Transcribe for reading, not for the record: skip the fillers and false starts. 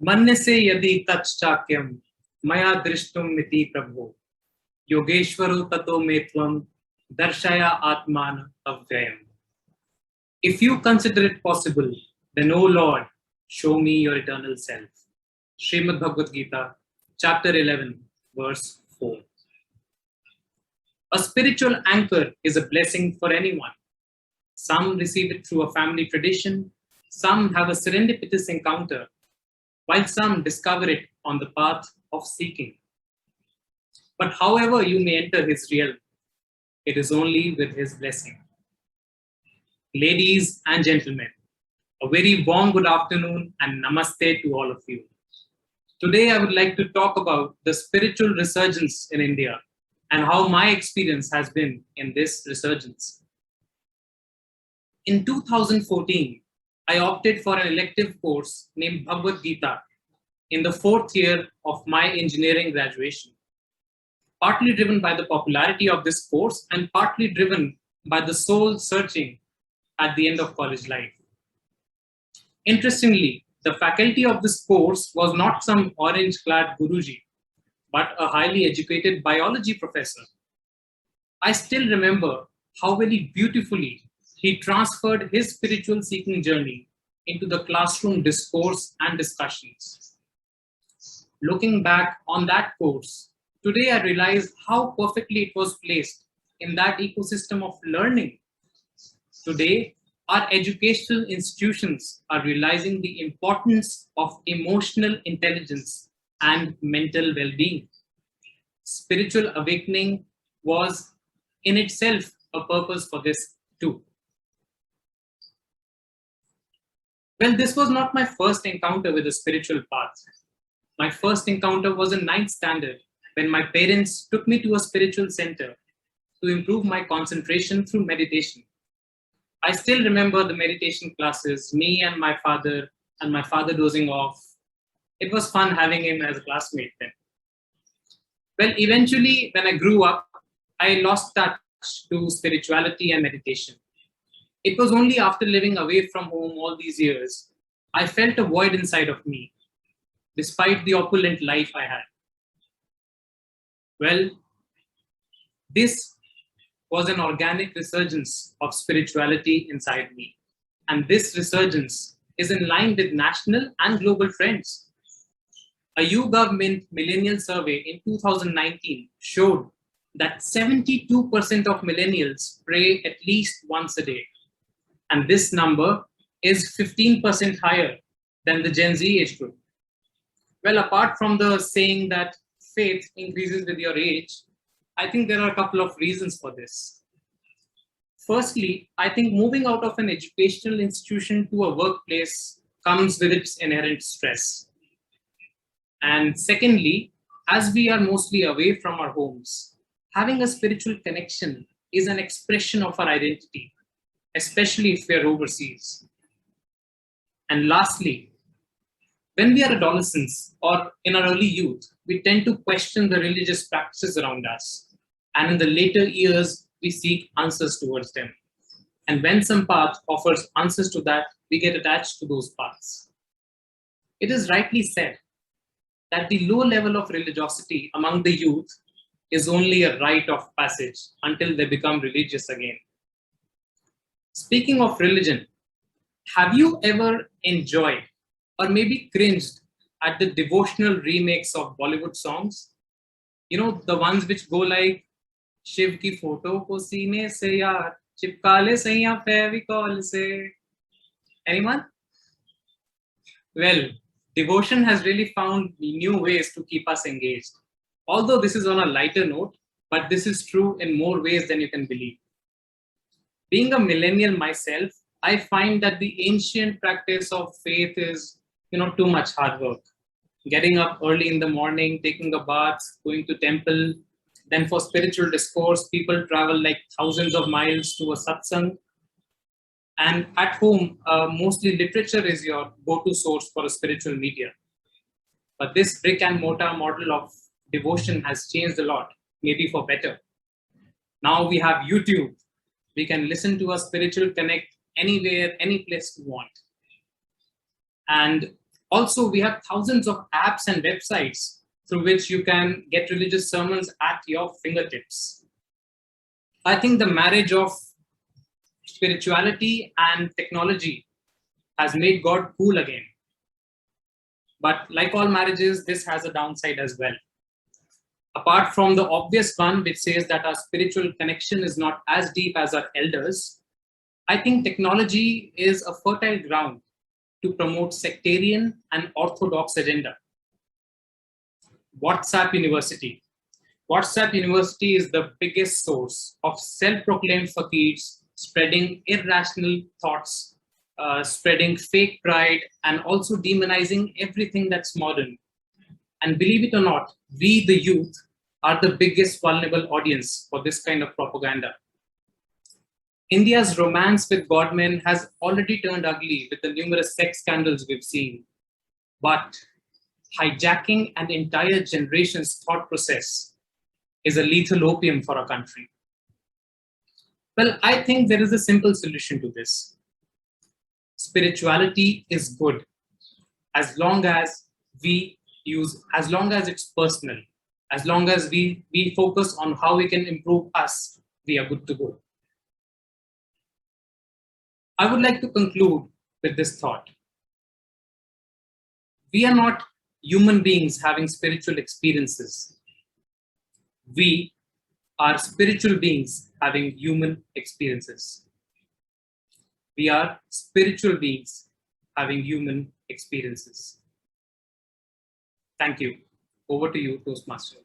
मन्यसे यदि तच्चाक्यं मया दृष्टुं मिति प्रभो योगेश्वरो ततो मे त्वं दर्शय आत्मान अव्ययम्. If you consider it possible, then O Lord, show me your eternal self. Srimad Bhagavad Gita, chapter 11, verse 4. A spiritual anchor is a blessing for anyone. Some receive it through a family tradition, some have a serendipitous encounter, while some discover it on the path of seeking. But however you may enter his realm, it is only with his blessing. Ladies and gentlemen, a very warm good afternoon and namaste to all of you. Today I would like to talk about the spiritual resurgence in India and how my experience has been in this resurgence. In 2014, I opted for an elective course named Bhagavad Gita in the 4th year of my engineering graduation, partly driven by the popularity of this course and partly driven by the soul searching at the end of college life. Interestingly, the faculty of this course was not some orange-clad Guruji, but a highly educated biology professor. I still remember how very beautifully he transferred his spiritual seeking journey into the classroom discourse and discussions. Looking back on that course, today I realize how perfectly it was placed in that ecosystem of learning. Today, our educational institutions are realizing the importance of emotional intelligence and mental well-being. Spiritual awakening was in itself a purpose for this too. Well, this was not my first encounter with the spiritual path. My first encounter was in 9th standard when my parents took me to a spiritual center to improve my concentration through meditation. I still remember the meditation classes, me and my father dozing off. It was fun having him as a classmate then. Well, eventually, when I grew up, I lost touch to spirituality and meditation. It was only after living away from home all these years, I felt a void inside of me, despite the opulent life I had. Well, this was an organic resurgence of spirituality inside me. And this resurgence is in line with national and global trends. A YouGov millennial survey in 2019 showed that 72% of millennials pray at least once a day. And this number is 15% higher than the Gen Z age group. Well, apart from the saying that faith increases with your age, I think there are a couple of reasons for this. Firstly, I think moving out of an educational institution to a workplace comes with its inherent stress. And secondly, as we are mostly away from our homes, having a spiritual connection is an expression of our identity, especially if we are overseas. And lastly, when we are adolescents or in our early youth, we tend to question the religious practices around us. And in the later years, we seek answers towards them. And when some path offers answers to that, we get attached to those paths. It is rightly said that the low level of religiosity among the youth is only a rite of passage until they become religious again. Speaking of religion, have you ever enjoyed or maybe cringed at the devotional remakes of Bollywood songs? You know, the ones which go like, Shiv ki photo ko seene se yaar, chipka le saiya fevicol se. Anyone? Well, devotion has really found new ways to keep us engaged. Although this is on a lighter note, but this is true in more ways than you can believe. Being a millennial myself, I find that the ancient practice of faith is, too much hard work. Getting up early in the morning, taking a bath, going to temple. Then for spiritual discourse, people travel like thousands of miles to a satsang. And at home, mostly literature is your go-to source for a spiritual media. But this brick and mortar model of devotion has changed a lot, maybe for better. Now we have YouTube. We can listen to a spiritual connect anywhere, any place we want. And Also, we have thousands of apps and websites through which you can get religious sermons at your fingertips. I think the marriage of spirituality and technology has made God cool again. But like all marriages, this has a downside as well. Apart from the obvious one, which says that our spiritual connection is not as deep as our elders, I think technology is a fertile ground to promote sectarian and orthodox agenda. WhatsApp University. WhatsApp University is the biggest source of self-proclaimed fakirs spreading irrational thoughts, spreading fake pride, and also demonizing everything that's modern. And believe it or not, we, the youth, are the biggest vulnerable audience for this kind of propaganda. India's romance with godmen has already turned ugly with the numerous sex scandals we've seen. But hijacking an entire generation's thought process is a lethal opium for our country. Well, I think there is a simple solution to this. Spirituality is good as long as as long as it's personal, as long as we focus on how we can improve us, we are good to go. I would like to conclude with this thought. We are not human beings having spiritual experiences. We are spiritual beings having human experiences. We are spiritual beings having human experiences. Thank you. Over to you, Toastmaster.